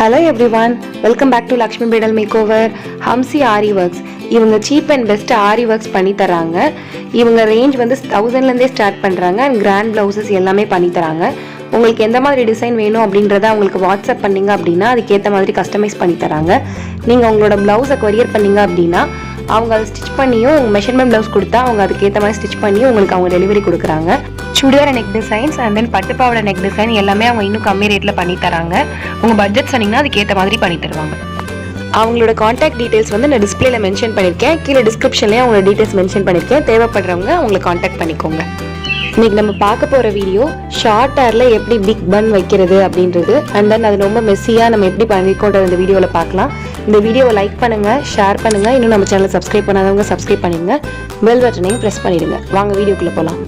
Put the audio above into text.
Hello everyone, welcome back to Laxmi Bridal Makeover. Hamsi Aari works. இவங்க cheap and best aari works பண்ணி தராங்க. இவங்க range வந்து 1000லேருந்தே ஸ்டார்ட் பண்ணுறாங்க அண்ட் கிராண்ட் ப்ளவுசஸ் எல்லாமே பண்ணி தராங்க. உங்களுக்கு எந்த மாதிரி டிசைன் வேணும் அப்படின்றத அவங்களுக்கு வாட்ஸ்அப் பண்ணிங்க அப்படின்னா அதுக்கேற்ற மாதிரி கஸ்டமைஸ் பண்ணி தராங்க. நீங்கள் உங்களோட ப்ளவுஸை கொரியர் பண்ணிங்க அப்படின்னா அவங்க அதை ஸ்டிச் பண்ணியும் உங்கள் மெஷர்மெண்ட் ப்ளவுஸ் கொடுத்தா அவங்க அதுக்கேற்ற மாதிரி ஸ்டிச் பண்ணி உங்களுக்கு அவங்க டெலிவரி கொடுக்குறாங்க. Churidar neck designs and then பட்டுப்பாவோட நெக் டிசைன் எல்லாமே அவங்க இன்னும் கம்மி ரேட்டில் பண்ணி தராங்க. உங்கள் பட்ஜெட் சொன்னீங்கன்னா அதுக்கேற்ற மாதிரி பண்ணி தருவாங்க. அவங்களோட காண்டாக்ட் டீடைல்ஸ் வந்து நான் டிஸ்பிளேல மென்ஷன் பண்ணியிருக்கேன். கீழே டிஸ்கிரிப்ஷன்லேயே அவங்களோட டீடைல்ஸ் மென்ஷன் பண்ணியிருக்கேன். தேவைப்படுறவங்க அவங்களை காண்டாக்ட் பண்ணிக்கோங்க. இன்னைக்கு நம்ம பார்க்க போகிற வீடியோ ஷார்ட் ஹேரில் எப்படி பிக் பன் வைக்கிறது அப்படின்றது அண்ட் தென் அது ரொம்ப மெஸ்ஸியாக நம்ம எப்படி பண்ணிக்கோன்ற இந்த வீடியோவில் பார்க்கலாம். இந்த வீடியோவை லைக் பண்ணுங்கள், ஷேர் பண்ணுங்கள். இன்னும் நம்ம சேனலை சப்ஸ்கிரைப் பண்ணாதவங்க சப்ஸ்கிரைப் பண்ணிடுங்க. பெல் பட்டனையும் ப்ரெஸ் பண்ணிடுங்க. வாங்க வீடியோக்குள்ளே போகலாம்.